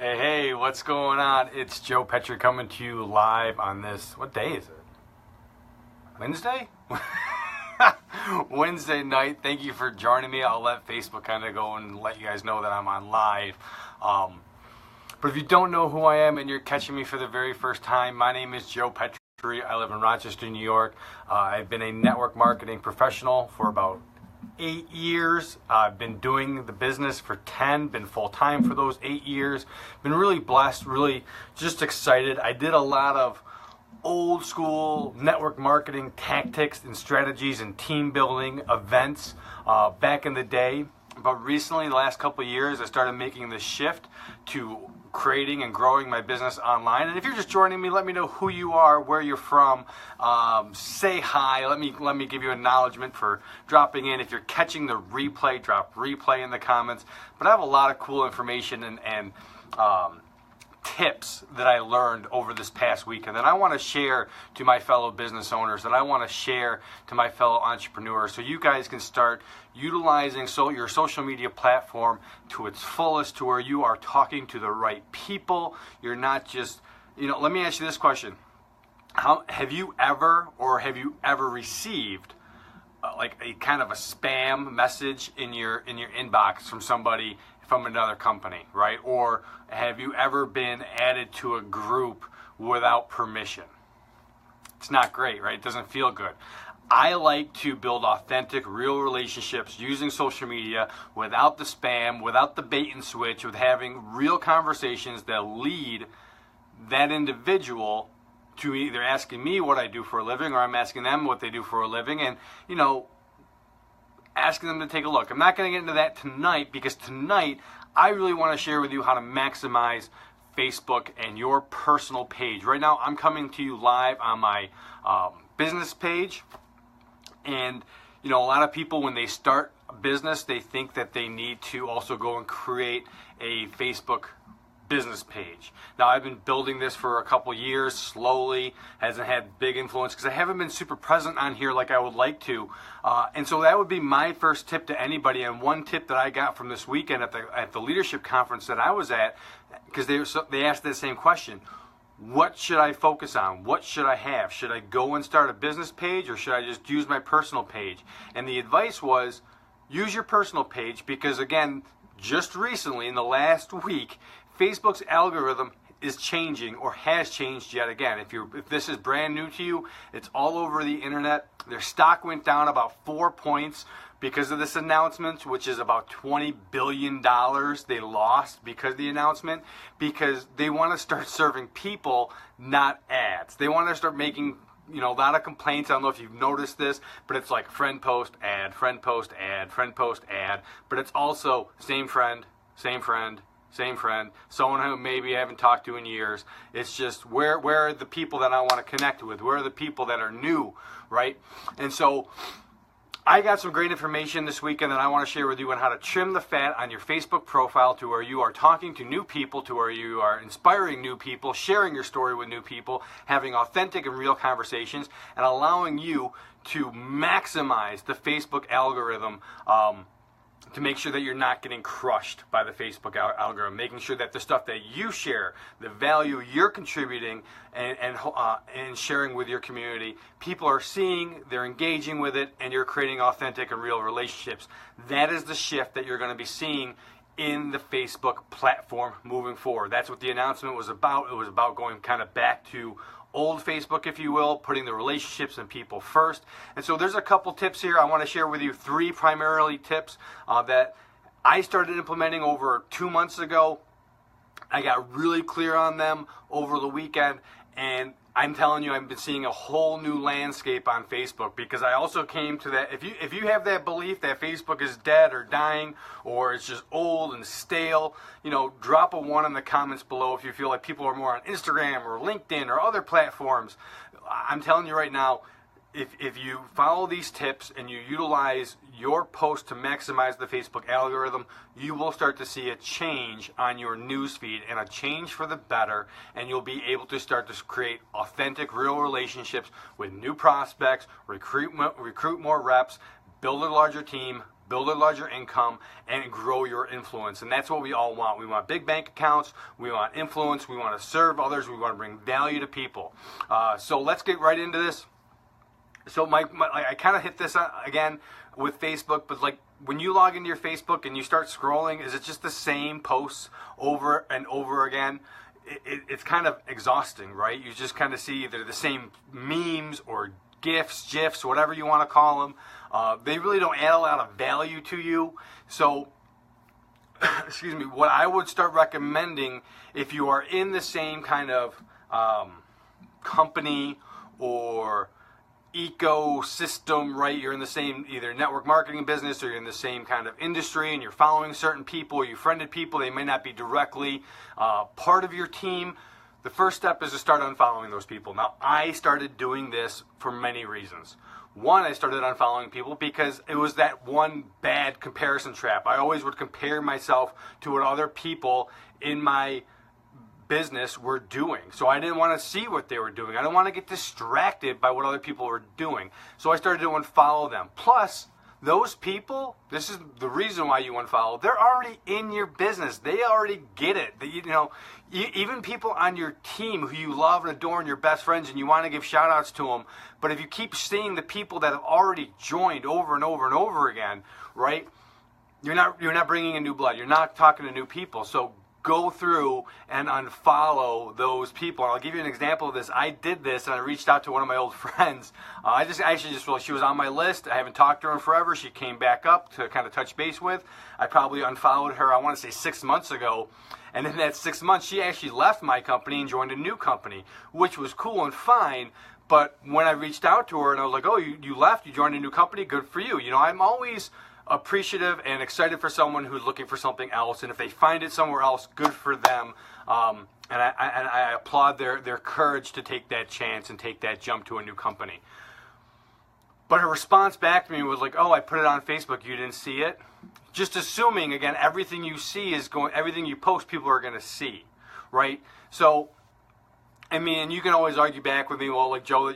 Hey, what's going on? It's Joe Petrie coming to you live on this, what day is it? Wednesday? Wednesday night. Thank you for joining me. I'll let Facebook kind of go and let you guys know that I'm on live. But if you don't know who I am and you're catching me for the very first time, my name is Joe Petrie. I live in Rochester, New York. I've been a network marketing professional for about 8 years. I've been doing the business for 10, been full-time for those 8 years. Been really blessed, really just excited. I did a lot of old school network marketing tactics and strategies and team building events back in the day. But recently, the last couple of years, I started making the shift to creating and growing my business online. And if you're just joining me, let me know who you are, where you're from. Say hi. Let me give you acknowledgement for dropping in. If you're catching the replay, drop replay in the comments. But I have a lot of cool information and tips that I learned over this past week and that I want to share to my fellow business owners, that I want to share to my fellow entrepreneurs, so you guys can start utilizing your social media platform to its fullest, to where you are talking to the right people. You're not just, let me ask you this question. Have you ever received like a kind of a spam message in your inbox from somebody from another company, right? Or have you ever been added to a group without permission? It's not great, right? It doesn't feel good. I like to build authentic, real relationships using social media without the spam, without the bait and switch, with having real conversations that lead that individual to either asking me what I do for a living, or I'm asking them what they do for a living, and asking them to take a look. I'm not going to get into that tonight, because tonight I really want to share with you how to maximize Facebook and your personal page. Right now I'm coming to you live on my business page, and a lot of people, when they start a business, they think that they need to also go and create a Facebook business page. Now, I've been building this for a couple years, slowly, hasn't had big influence because I haven't been super present on here like I would like to. And so that would be my first tip to anybody. And one tip that I got from this weekend at the leadership conference that I was at, because they asked the same question: what should I focus on? What should I have? Should I go and start a business page, or should I just use my personal page? And the advice was, use your personal page, because again, just recently in the last week, Facebook's algorithm is changing, or has changed yet again. If this is brand new to you, it's all over the internet. Their stock went down about 4 points because of this announcement, which is about $20 billion they lost because of the announcement, because they want to start serving people, not ads. They want to start making a lot of complaints. I don't know if you've noticed this, but it's like friend post ad, friend post ad, friend post ad, but it's also same friend, same friend, same friend, someone who maybe I haven't talked to in years. It's just, where are the people that I want to connect with? Where are the people that are new, right? And so I got some great information this weekend that I want to share with you on how to trim the fat on your Facebook profile, to where you are talking to new people, to where you are inspiring new people, sharing your story with new people, having authentic and real conversations, and allowing you to maximize the Facebook algorithm, to make sure that you're not getting crushed by the Facebook algorithm, making sure that the stuff that you share, the value you're contributing and sharing with your community, people are seeing, they're engaging with it, and you're creating authentic and real relationships. That is the shift that you're going to be seeing in the Facebook platform moving forward. That's what the announcement was about. It was about going kind of back to old Facebook, if you will, putting the relationships and people first. And so there's a couple tips here. I want to share with you 3 primarily tips that I started implementing over 2 months ago. I got really clear on them over the weekend, and I'm telling you, I've been seeing a whole new landscape on Facebook, because I also came to that, if you have that belief that Facebook is dead or dying, or it's just old and stale, drop a 1 in the comments below if you feel like people are more on Instagram or LinkedIn or other platforms. I'm telling you right now, if you follow these tips and you utilize your post to maximize the Facebook algorithm, you will start to see a change on your newsfeed, and a change for the better, and you'll be able to start to create authentic, real relationships with new prospects, recruit more reps, build a larger team, build a larger income, and grow your influence. And that's what we all want. We want big bank accounts, we want influence, we want to serve others, we want to bring value to people. So let's get right into this. So I kind of hit this again with Facebook, but like when you log into your Facebook and you start scrolling, is it just the same posts over and over again? It's kind of exhausting, right? You just kind of see either the same memes or GIFs, whatever you want to call them. They really don't add a lot of value to you. So, excuse me, what I would start recommending if you are in the same kind of company or ecosystem, right? You're in the same either network marketing business or you're in the same kind of industry and you're following certain people or you friended people. They may not be directly part of your team. The first step is to start unfollowing those people. Now, I started doing this for many reasons. One, I started unfollowing people because it was that one bad comparison trap. I always would compare myself to what other people in my business were doing. So I didn't want to see what they were doing. I didn't want to get distracted by what other people were doing. So I started to unfollow them. Plus, those people, this is the reason why you unfollow, they're already in your business. They already get it. Even people on your team who you love and adore and your best friends and you want to give shout outs to them, but if you keep seeing the people that have already joined over and over and over again, right, you're not bringing in new blood. You're not talking to new people. So go through and unfollow those people. And I'll give you an example of this. I did this and I reached out to one of my old friends. She was on my list. I haven't talked to her in forever. She came back up to kind of touch base with. I probably unfollowed her, I want to say 6 months ago. And in that 6 months, she actually left my company and joined a new company, which was cool and fine. But when I reached out to her and I was like, oh, you left, you joined a new company, good for you. I'm always appreciative and excited for someone who's looking for something else, and if they find it somewhere else, good for them. And I applaud their courage to take that chance and take that jump to a new company. But her response back to me was like, "Oh, I put it on Facebook. You didn't see it." Just assuming again, everything you see everything you post, people are going to see, right? So, I mean, and you can always argue back with me, well, like Joe,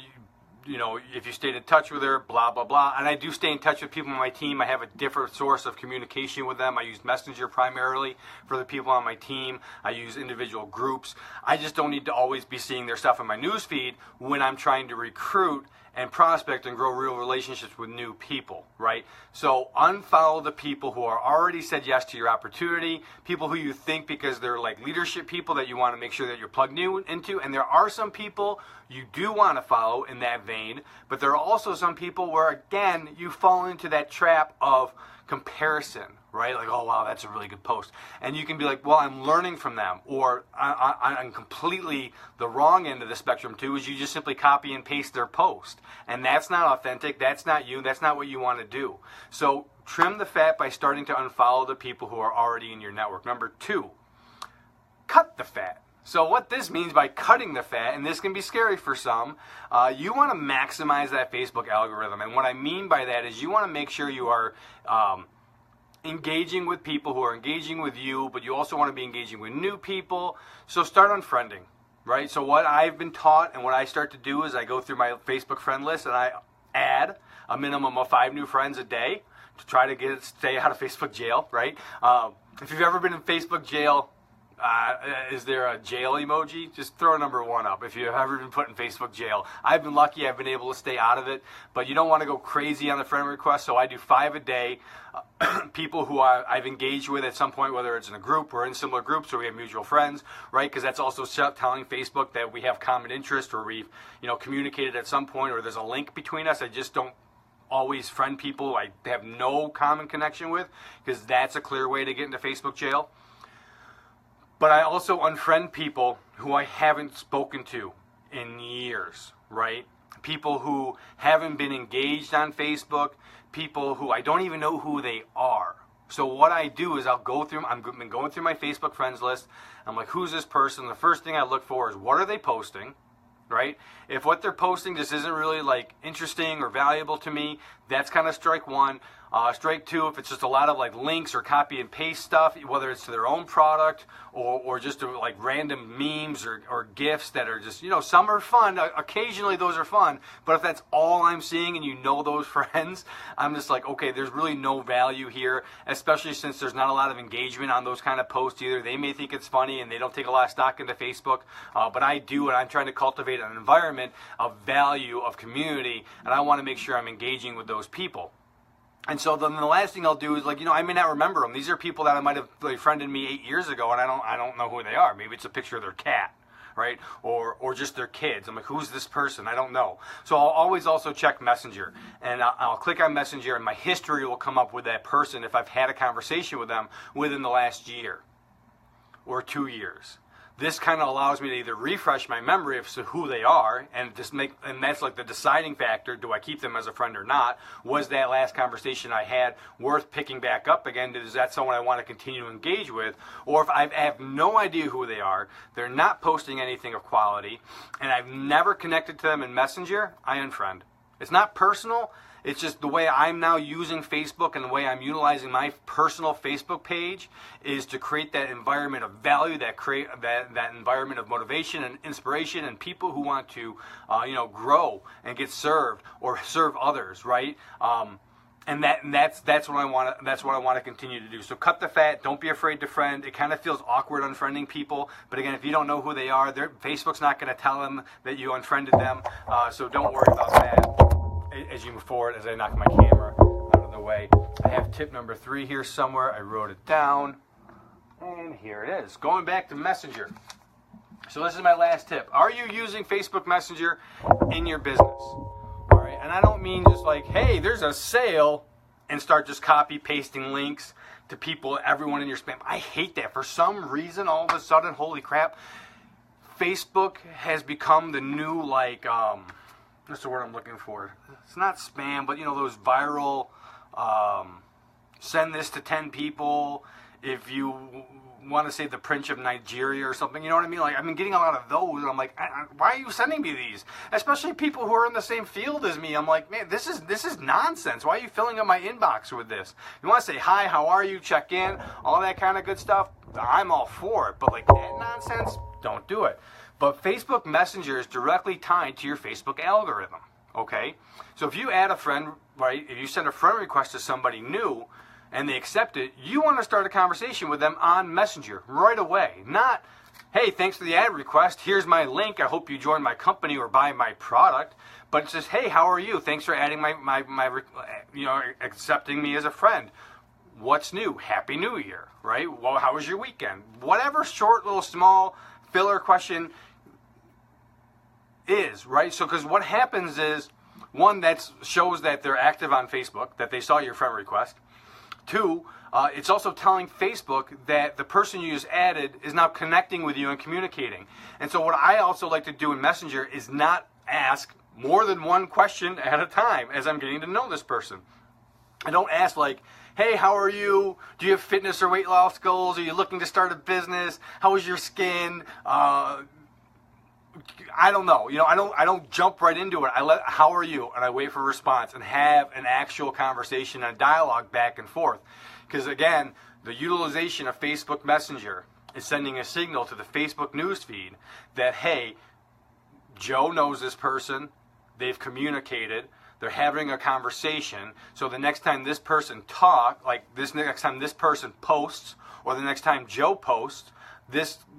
if you stayed in touch with her, blah, blah, blah. And I do stay in touch with people on my team. I have a different source of communication with them. I use Messenger primarily for the people on my team. I use individual groups. I just don't need to always be seeing their stuff in my newsfeed when I'm trying to recruit and prospect and grow real relationships with new people, right? So unfollow the people who are already said yes to your opportunity, people who you think because they're like leadership people that you want to make sure that you're plugged into. And there are some people you do want to follow in that vein, but there are also some people where, again, you fall into that trap of comparison, right? Like, oh, wow, that's a really good post. And you can be like, well, I'm learning from them. Or I'm completely the wrong end of the spectrum, too, is you just simply copy and paste their post. And that's not authentic. That's not you. That's not what you want to do. So trim the fat by starting to unfollow the people who are already in your network. Number 2, cut the fat. So what this means by cutting the fat, and this can be scary for some, you want to maximize that Facebook algorithm. And what I mean by that is you want to make sure you are engaging with people who are engaging with you, but you also want to be engaging with new people. So start unfriending, right? So what I've been taught and what I start to do is I go through my Facebook friend list and I add a minimum of 5 new friends a day to try to stay out of Facebook jail, right? If you've ever been in Facebook jail, is there a jail emoji? Just throw a number 1 up if you've ever been put in Facebook jail. I've been lucky. I've been able to stay out of it, but you don't want to go crazy on the friend request, so I do 5 a day. People who I've engaged with at some point, whether it's in a group or in similar groups or we have mutual friends, right? Because that's also telling Facebook that we have common interest or we've communicated at some point or there's a link between us. I just don't always friend people I have no common connection with because that's a clear way to get into Facebook jail. But I also unfriend people who I haven't spoken to in years, right? People who haven't been engaged on Facebook, people who I don't even know who they are. So what I do is I've been going through my Facebook friends list. I'm like, who's this person? The first thing I look for is what are they posting, right? If what they're posting just isn't really like interesting or valuable to me, that's kind of strike 1. Strike two, if it's just a lot of like links or copy and paste stuff, whether it's to their own product or just like random memes or GIFs that are just, some are fun. Occasionally those are fun. But if that's all I'm seeing and you know those friends, I'm just like, okay, there's really no value here, especially since there's not a lot of engagement on those kind of posts either. They may think it's funny and they don't take a lot of stock into Facebook, but I do, and I'm trying to cultivate an environment of value, of community, and I want to make sure I'm engaging with those people. And so then the last thing I'll do is like, I may not remember them. These are people that I might have friended me 8 years ago, and I don't know who they are. Maybe it's a picture of their cat, right? Or just their kids. I'm like, who's this person? I don't know. So I'll always also check Messenger, and I'll click on Messenger, and my history will come up with that person if I've had a conversation with them within the last year or 2 years. This kind of allows me to either refresh my memory of who they are and that's like the deciding factor. Do I keep them as a friend or not? Was that last conversation I had worth picking back up again? Is that someone I want to continue to engage with? Or if I have no idea who they are, they're not posting anything of quality, and I've never connected to them in Messenger, I unfriend. It's not personal. It's just the way I'm now using Facebook and the way I'm utilizing my personal Facebook page is to create that environment of value, that environment of motivation and inspiration, and people who want to, grow and get served or serve others, right? And that's what I want. That's what I want to continue to do. So cut the fat. Don't be afraid to friend. It kind of feels awkward unfriending people, but again, if you don't know who they are, Facebook's not going to tell them that you unfriended them. So don't worry about that. As you move forward, as I knock my camera out of the way, I have tip number 3 here somewhere. I wrote it down, and here it is. Going back to Messenger. So this is my last tip. Are you using Facebook Messenger in your business? All right, and I don't mean just like, hey, there's a sale, and start just copy pasting links to people, everyone in your spam. I hate that. For some reason, all of a sudden, holy crap, Facebook has become the new what's the word I'm looking for? It's not spam, but those viral, send this to 10 people if you want to say the Prince of Nigeria or something, you know what I mean? Like, I've been getting a lot of those, and I'm like, why are you sending me these? Especially people who are in the same field as me. I'm like, man, this is nonsense. Why are you filling up my inbox with this? You want to say hi, how are you, check in, all that kind of good stuff? I'm all for it, but like that nonsense, don't do it. But Facebook Messenger is directly tied to your Facebook algorithm, okay? So if you add a friend, right, if you send a friend request to somebody new and they accept it, you want to start a conversation with them on Messenger right away. Not, hey, thanks for the ad request, here's my link, I hope you join my company or buy my product. But it's just, hey, how are you? Thanks for adding accepting me as a friend. What's new? Happy New Year, right? Well, how was your weekend? Whatever short, little, small filler question is, right? So, because what happens is, one, that shows that they're active on Facebook, that they saw your friend request. 2, it's also telling Facebook that the person you just added is now connecting with you and communicating. And so what I also like to do in Messenger is not ask more than one question at a time as I'm getting to know this person. I don't ask like, hey, how are you? Do you have fitness or weight loss goals? Are you looking to start a business? How is your skin? I don't know. I don't jump right into it. How are you? And I wait for a response and have an actual conversation and a dialogue back and forth. Because again, the utilization of Facebook Messenger is sending a signal to the Facebook Newsfeed that, hey, Joe knows this person, they've communicated, they're having a conversation, so the next time this person next time this person posts, or the next time Joe posts,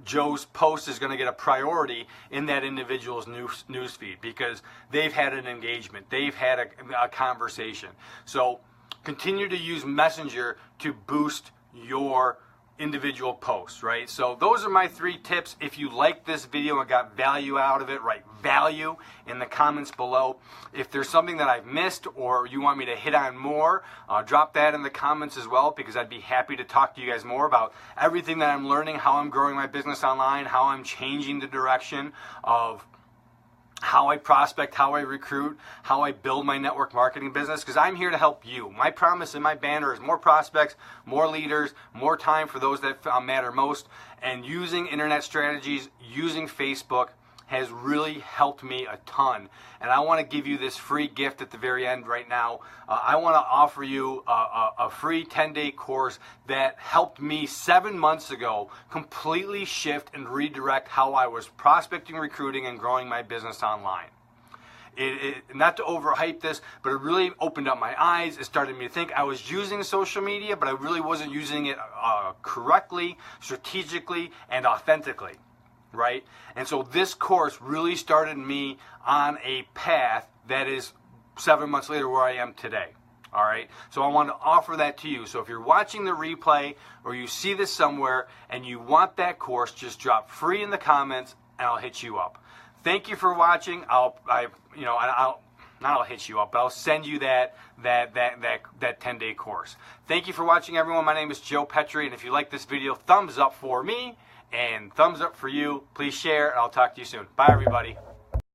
Joe's post is going to get a priority in that individual's newsfeed because they've had an engagement, they've had a conversation. So continue to use Messenger to boost your individual posts, right? So those are my 3 tips. If you like this video and got value out of it, write value in the comments below. If there's something that I've missed or you want me to hit on more, drop that in the comments as well, because I'd be happy to talk to you guys more about everything that I'm learning, how I'm growing my business online, how I'm changing the direction of how I prospect, how I recruit, how I build my network marketing business, because I'm here to help you. My promise and my banner is more prospects, more leaders, more time for those that matter most, and using internet strategies, using Facebook has really helped me a ton. And I want to give you this free gift at the very end right now. I want to offer you a free 10-day course that helped me 7 months ago completely shift and redirect how I was prospecting, recruiting, and growing my business online. Not to overhype this, but it really opened up my eyes. It started me to think I was using social media, but I really wasn't using it correctly, strategically, and authentically, right? And so this course really started me on a path that is 7 months later where I am today. All right, so I want to offer that to you. So if you're watching the replay or you see this somewhere and you want that course, just drop free in the comments and I'll hit you up. Thank you for watching. I'll hit you up, but I'll send you that 10-day course. Thank you for watching, everyone. My name is Joe Petrie, and if you like this video, thumbs up for me and thumbs up for you. Please share, and I'll talk to you soon. Bye, everybody.